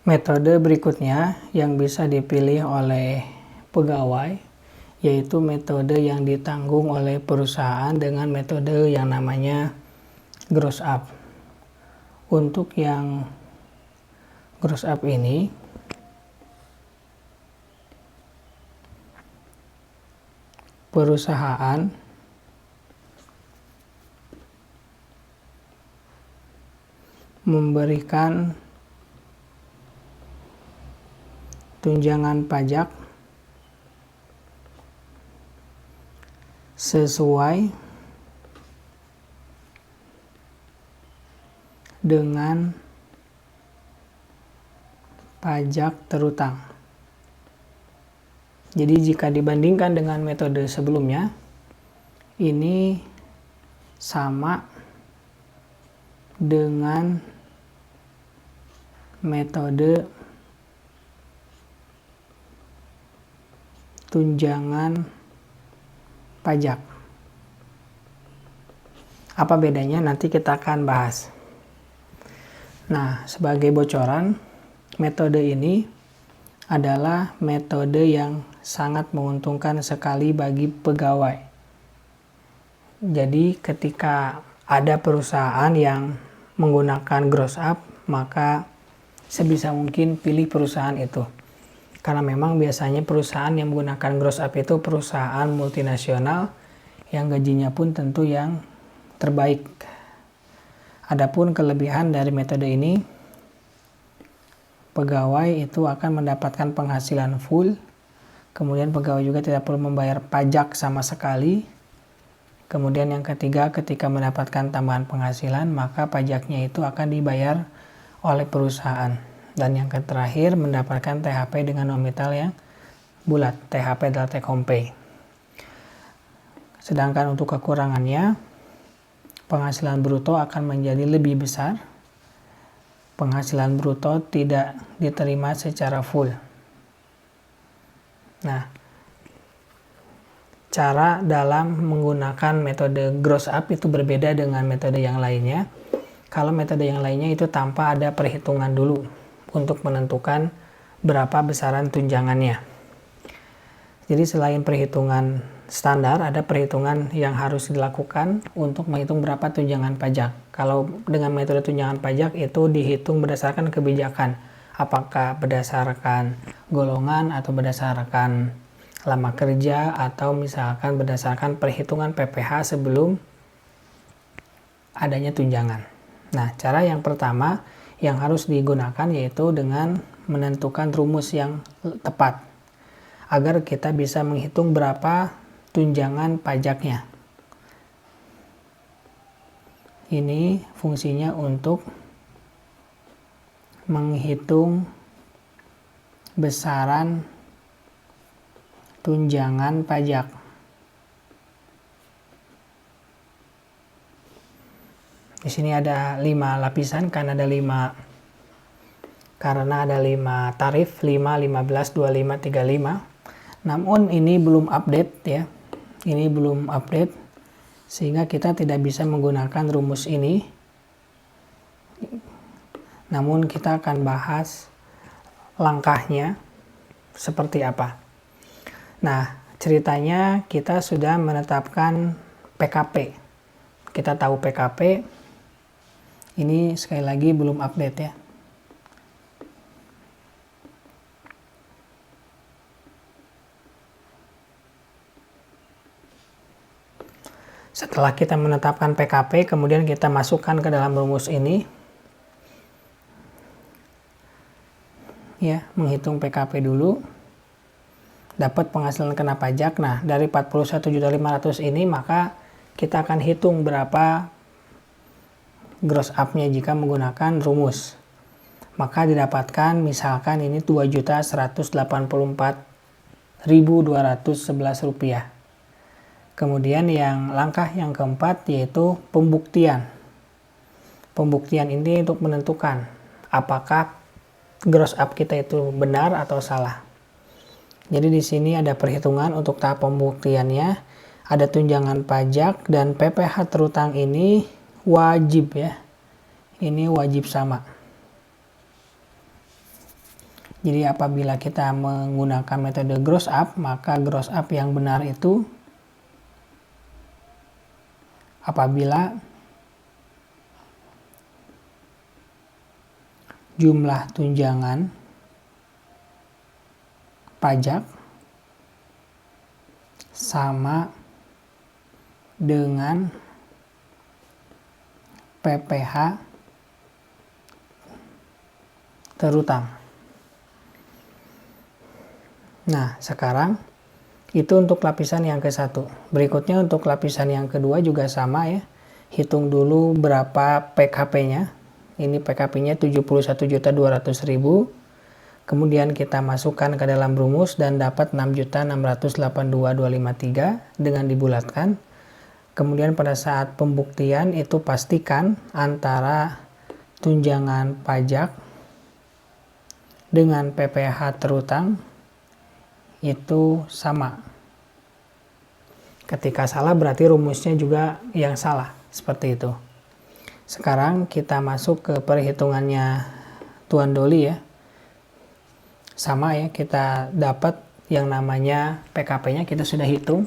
Metode berikutnya yang bisa dipilih oleh pegawai yaitu metode yang ditanggung oleh perusahaan dengan metode yang namanya gross up. Untuk yang gross up ini perusahaan memberikan tunjangan pajak sesuai dengan pajak terutang. Jadi jika dibandingkan dengan metode sebelumnya, ini sama dengan metode tunjangan pajak. Apa bedanya? Nanti kita akan bahas. Nah, sebagai bocoran, metode ini adalah metode yang sangat menguntungkan sekali bagi pegawai. Jadi ketika ada perusahaan yang menggunakan gross up, maka sebisa mungkin pilih perusahaan itu. Karena memang biasanya perusahaan yang menggunakan gross up itu perusahaan multinasional yang gajinya pun tentu yang terbaik. Adapun kelebihan dari metode ini, pegawai itu akan mendapatkan penghasilan full, kemudian pegawai juga tidak perlu membayar pajak sama sekali. Kemudian yang ketiga, ketika mendapatkan tambahan penghasilan, maka pajaknya itu akan dibayar oleh perusahaan. Dan yang terakhir, mendapatkan THP dengan nominal yang bulat. THP adalah take home pay. Sedangkan untuk kekurangannya, penghasilan bruto akan menjadi lebih besar. Penghasilan bruto tidak diterima secara full. Nah, cara dalam menggunakan metode gross up itu berbeda dengan metode yang lainnya. Kalau metode yang lainnya itu tanpa ada perhitungan dulu untuk menentukan berapa besaran tunjangannya. Jadi selain perhitungan standar, ada perhitungan yang harus dilakukan untuk menghitung berapa tunjangan pajak. Kalau dengan metode tunjangan pajak itu dihitung berdasarkan kebijakan. Apakah berdasarkan golongan atau berdasarkan lama kerja atau misalkan berdasarkan perhitungan PPh sebelum adanya tunjangan. Nah, cara yang pertama yang harus digunakan yaitu dengan menentukan rumus yang tepat agar kita bisa menghitung berapa tunjangan pajaknya. Ini fungsinya untuk menghitung besaran tunjangan pajak. Di sini ada 5 lapisan karena ada 5 tarif 5, 15, 25, 35. Namun ini belum update ya. Ini belum update sehingga kita tidak bisa menggunakan rumus ini. Namun kita akan bahas langkahnya seperti apa. Nah, ceritanya kita sudah menetapkan PKP. Kita tahu PKP. Ini sekali lagi belum update ya. Setelah kita menetapkan PKP, kemudian kita masukkan ke dalam rumus ini. Ya, menghitung PKP dulu. Dapat penghasilan kena pajak. Nah, dari 41.500.000 ini maka kita akan hitung berapa gross up-nya jika menggunakan rumus. Maka didapatkan misalkan ini 2.184.211 rupiah. Kemudian yang langkah yang keempat yaitu pembuktian. Pembuktian ini untuk menentukan apakah gross up kita itu benar atau salah. Jadi di sini ada perhitungan untuk tahap pembuktiannya, ada tunjangan pajak dan PPh terutang ini wajib ya. Ini wajib sama. Jadi apabila kita menggunakan metode gross up, maka gross up yang benar itu apabila jumlah tunjangan pajak sama dengan PPh terutang. Nah, sekarang itu untuk lapisan yang ke-1. Berikutnya untuk lapisan yang kedua juga sama ya. Hitung dulu berapa PKP-nya. Ini PKP-nya 71.200.000. Kemudian kita masukkan ke dalam rumus dan dapat 6.682.253 dengan dibulatkan. Kemudian pada saat pembuktian itu pastikan antara tunjangan pajak dengan PPh terutang itu sama. Ketika salah berarti rumusnya juga yang salah, seperti itu. Sekarang kita masuk ke perhitungannya Tuan Doli ya. Sama ya, kita dapat yang namanya PKP-nya kita sudah hitung.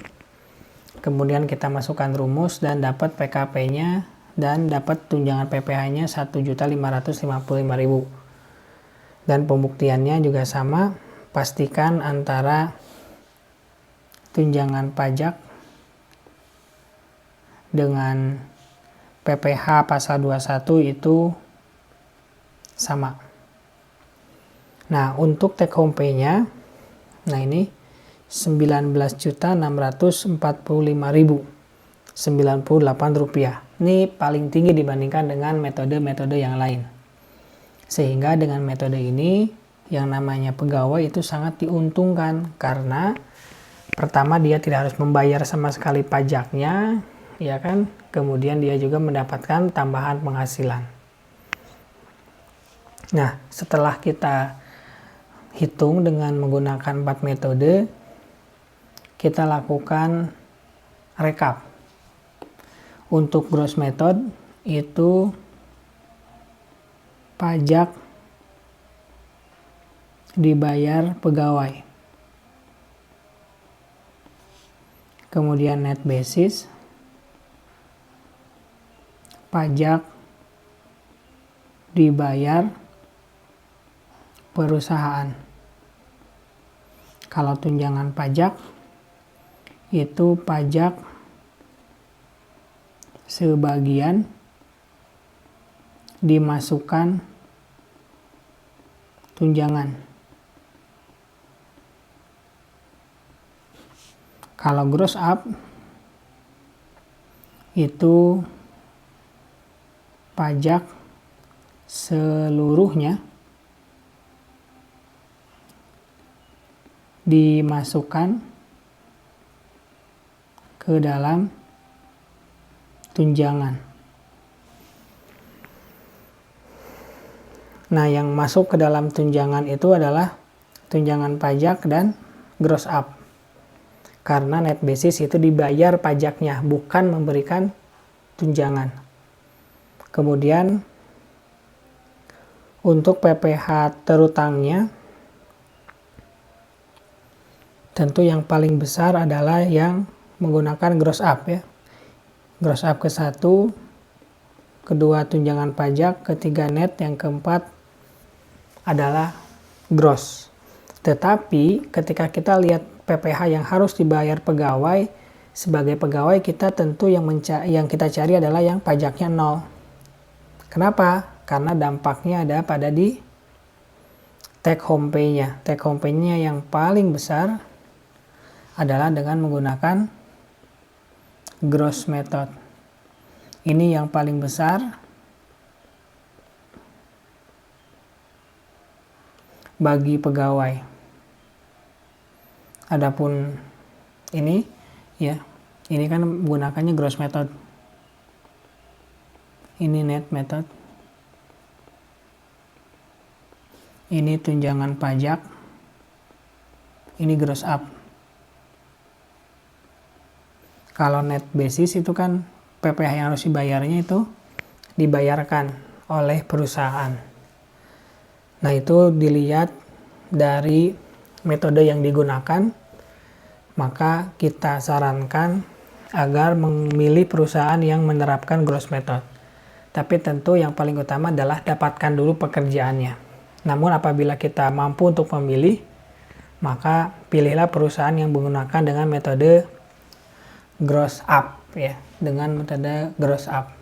Kemudian kita masukkan rumus dan dapat PKP-nya dan dapat tunjangan PPh-nya 1.555.000. Dan pembuktiannya juga sama. Pastikan antara tunjangan pajak dengan PPh pasal 21 itu sama. Nah, untuk take home pay-nya, nah ini 19.445.098 rupiah. Ini paling tinggi dibandingkan dengan metode-metode yang lain. Sehingga dengan metode ini, yang namanya pegawai itu sangat diuntungkan karena pertama dia tidak harus membayar sama sekali pajaknya, ya kan? Kemudian dia juga mendapatkan tambahan penghasilan. Nah, setelah kita hitung dengan menggunakan 4 metode, kita lakukan rekap. Untuk gross method itu pajak dibayar pegawai. Kemudian net basis, pajak dibayar perusahaan. Kalau tunjangan pajak itu pajak sebagian dimasukkan tunjangan. Kalau gross up itu pajak seluruhnya dimasukkan ke dalam tunjangan. Nah, yang masuk ke dalam tunjangan itu adalah tunjangan pajak dan gross up. Karena net basis itu dibayar pajaknya, bukan memberikan tunjangan. Kemudian untuk PPh terutangnya, tentu yang paling besar adalah yang menggunakan gross up ya. Gross up ke-1, kedua tunjangan pajak, ketiga net, yang keempat adalah gross. Tetapi ketika kita lihat PPh yang harus dibayar pegawai, sebagai pegawai kita tentu yang kita cari adalah yang pajaknya 0. Kenapa? Karena dampaknya ada pada di take home pay-nya. Take home pay-nya yang paling besar adalah dengan menggunakan gross method. Ini yang paling besar. Bagi pegawai. Adapun ini ya, ini kan menggunakannya gross method. Ini net method. Ini tunjangan pajak. Ini gross up. Kalau net basis itu kan PPh yang harus dibayarnya itu dibayarkan oleh perusahaan. Nah, itu dilihat dari metode yang digunakan, maka kita sarankan agar memilih perusahaan yang menerapkan growth method. Tapi tentu yang paling utama adalah dapatkan dulu pekerjaannya. Namun apabila kita mampu untuk memilih, maka pilihlah perusahaan yang menggunakan dengan metode growth up ya, dengan metode growth up.